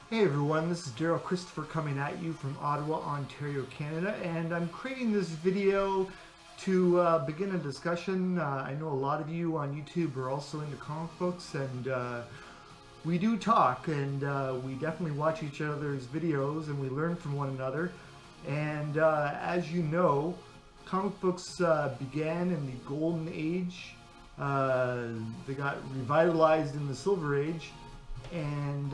Hey everyone, this is Daryl Christopher coming at you from Ottawa, Ontario, Canada, and I'm creating this video to begin a discussion. I know a lot of you on YouTube are also into comic books, and we do talk, and we definitely watch each other's videos, and we learn from one another. And as you know, comic books began in the Golden Age. They got revitalized in the Silver Age, and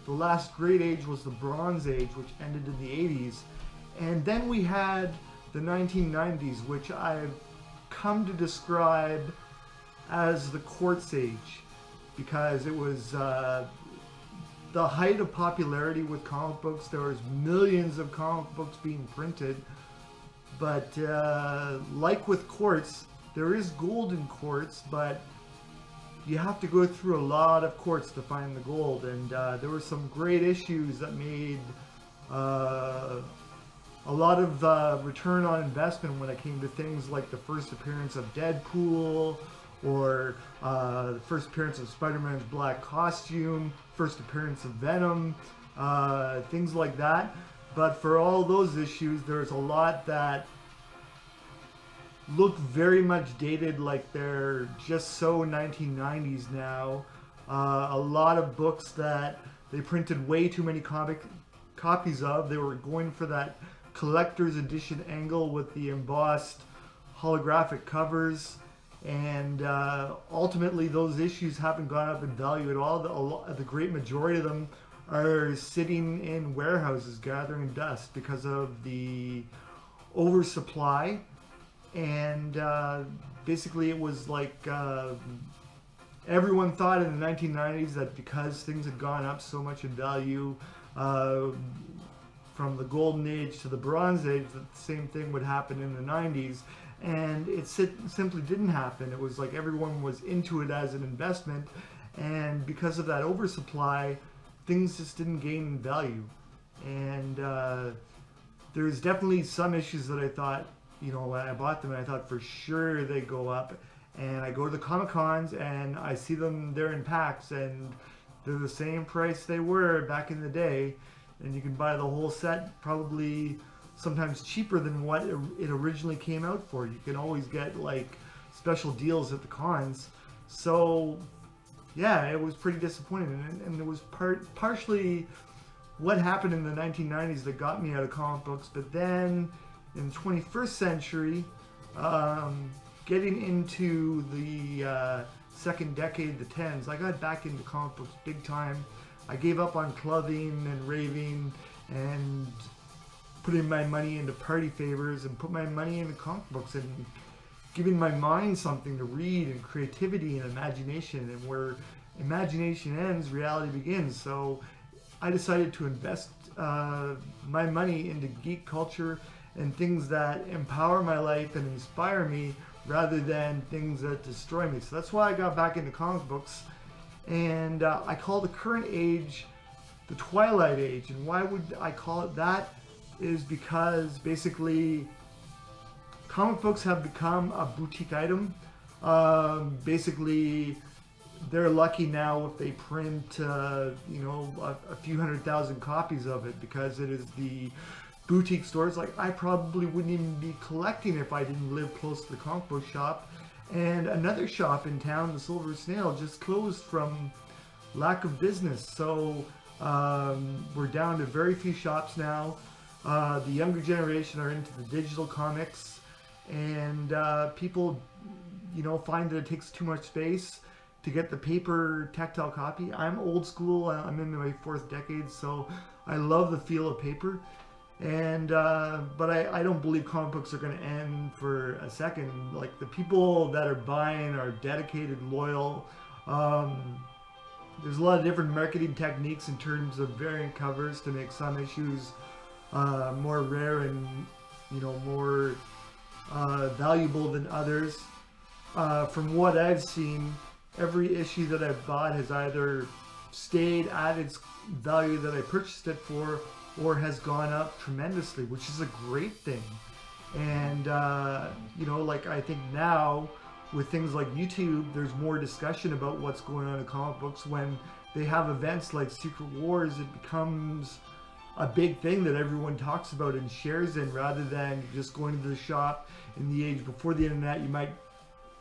the last great age was the Bronze Age, which ended in the 80s. And then we had the 1990s, which I've come to describe as the Quartz Age, because it was the height of popularity with comic books. There was millions of comic books being printed, but like with quartz, there is gold in quartz, but you have to go through a lot of quartz to find the gold. And there were some great issues that made a lot of return on investment when it came to things like the first appearance of Deadpool, or the first appearance of Spider-Man's black costume, first appearance of Venom, things like that. But for all those issues, there's a lot that look very much dated, like they're just so 1990s now. A lot of books that they printed way too many copies of. They were going for that collector's edition angle with the embossed holographic covers, and ultimately those issues haven't gone up in value at all. The great majority of them are sitting in warehouses gathering dust because of the oversupply. And basically it was like everyone thought in the 1990s that because things had gone up so much in value from the Golden Age to the Bronze Age, that the same thing would happen in the 90s. And it simply didn't happen. It was like everyone was into it as an investment, and because of that oversupply, things just didn't gain in value. And there's definitely some issues that I thought, you know, when I bought them, I thought for sure they'd go up. And I go to the Comic Cons and I see them there in packs, and they're the same price they were back in the day. And you can buy the whole set probably sometimes cheaper than what it originally came out for. You can always get like special deals at the cons. So yeah, it was pretty disappointing. And it was partially what happened in the 1990s that got me out of comic books. But then in the 21st century, getting into the second decade, the 10s, I got back into comic books big time. I gave up on clubbing and raving and putting my money into party favors, and put my money into comic books and giving my mind something to read, and creativity and imagination. And where imagination ends, reality begins. So I decided to invest my money into geek culture and things that empower my life and inspire me, rather than things that destroy me. So that's why I got back into comic books. And I call the current age the Twilight Age. And why would I call it that? Is because basically comic books have become a boutique item. Basically, they're lucky now if they print you know, a few 100,000 copies of it, because it is the boutique stores. Like, I probably wouldn't even be collecting if I didn't live close to the comic book shop. And another shop in town, the Silver Snail, just closed from lack of business. So we're down to very few shops now. The younger generation are into the digital comics, and people, you know, find that it takes too much space to get the paper tactile copy. I'm old school. I'm in my 4th decade, so I love the feel of paper. And but I don't believe comic books are going to end for a second. Like, the people that are buying are dedicated, loyal. There's a lot of different marketing techniques in terms of variant covers to make some issues more rare and, you know, more valuable than others. From what I've seen, every issue that I've bought has either stayed at its value that I purchased it for, or has gone up tremendously, which is a great thing. And you know, like, I think now with things like YouTube, there's more discussion about what's going on in comic books. When they have events like Secret Wars, it becomes a big thing that everyone talks about and shares in, rather than just going to the shop. In the age before the internet, you might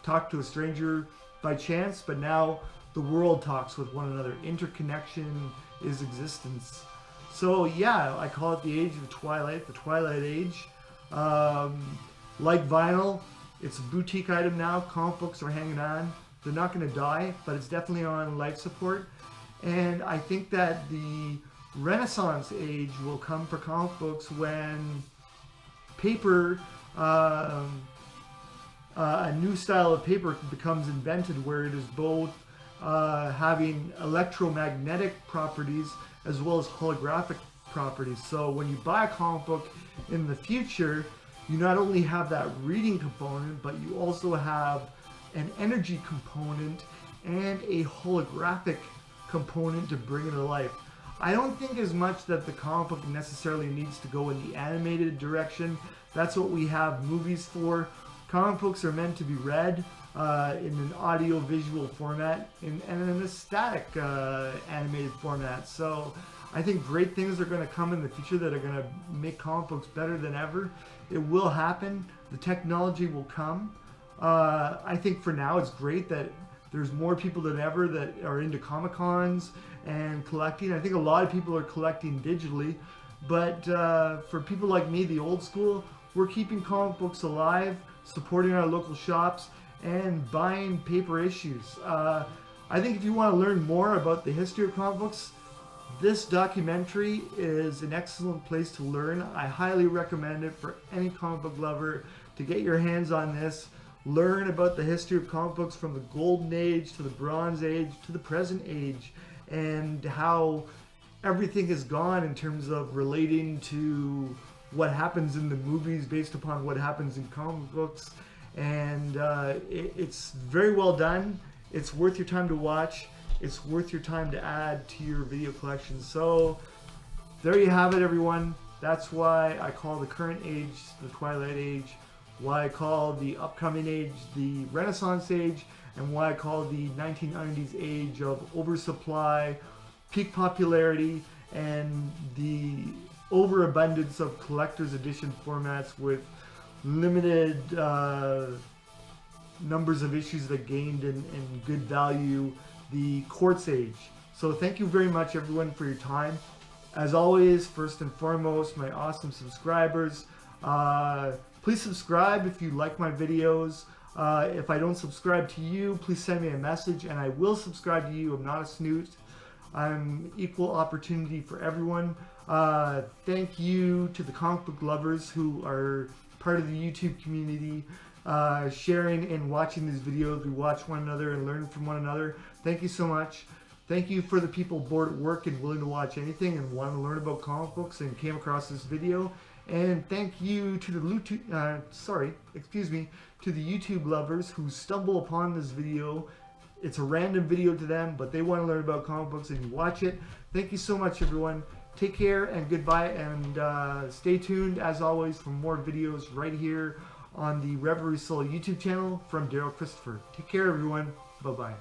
talk to a stranger by chance, but now the world talks with one another. Interconnection is existence. So yeah, I call it the age of the Twilight Age. Like vinyl, it's a boutique item now. Comic books are hanging on. They're not going to die, but it's definitely on life support. And I think that the Renaissance age will come for comic books when paper, a new style of paper becomes invented, where it is both having electromagnetic properties as well as holographic properties. So when you buy a comic book in the future, you not only have that reading component, but you also have an energy component and a holographic component to bring it to life. I don't think as much that the comic book necessarily needs to go in the animated direction. That's what we have movies for. Comic books are meant to be read in an audio-visual format and in a static animated format. So I think great things are going to come in the future that are going to make comic books better than ever. It will happen. The technology will come. I think for now it's great that there's more people than ever that are into Comic-Cons and collecting. I think a lot of people are collecting digitally, but for people like me, the old school, we're keeping comic books alive, supporting our local shops, and buying paper issues. I think if you want to learn more about the history of comic books, this documentary is an excellent place to learn. I highly recommend it for any comic book lover to get your hands on this. Learn about the history of comic books from the Golden Age to the Bronze Age to the present age, and how everything has gone in terms of relating to what happens in the movies based upon what happens in comic books. And it's very well done. It's worth your time to watch. It's worth your time to add to your video collection. So there you have it, everyone. That's why I call the current age the Twilight Age, why I call the upcoming age the Renaissance Age, and why I call the 1990s age of oversupply, peak popularity, and the overabundance of collector's edition formats with limited numbers of issues that gained in good value, the Quartz Age. So thank you very much, everyone, for your time. As always, first and foremost, my awesome subscribers, please subscribe if you like my videos. If I don't subscribe to you, please send me a message and I will subscribe to you. I'm not a snoot. I'm equal opportunity for everyone. Thank you to the comic book lovers who are part of the YouTube community, sharing and watching these videos. We watch one another and learn from one another. Thank you so much. Thank you for the people bored at work and willing to watch anything and want to learn about comic books and came across this video. And thank you to the to the YouTube lovers who stumble upon this video. It's a random video to them, but they want to learn about comic books and you watch it. Thank you so much, everyone. Take care and goodbye, and stay tuned as always for more videos right here on the Reverie Soul YouTube channel from Daryl Christopher. Take care, everyone. Bye-bye.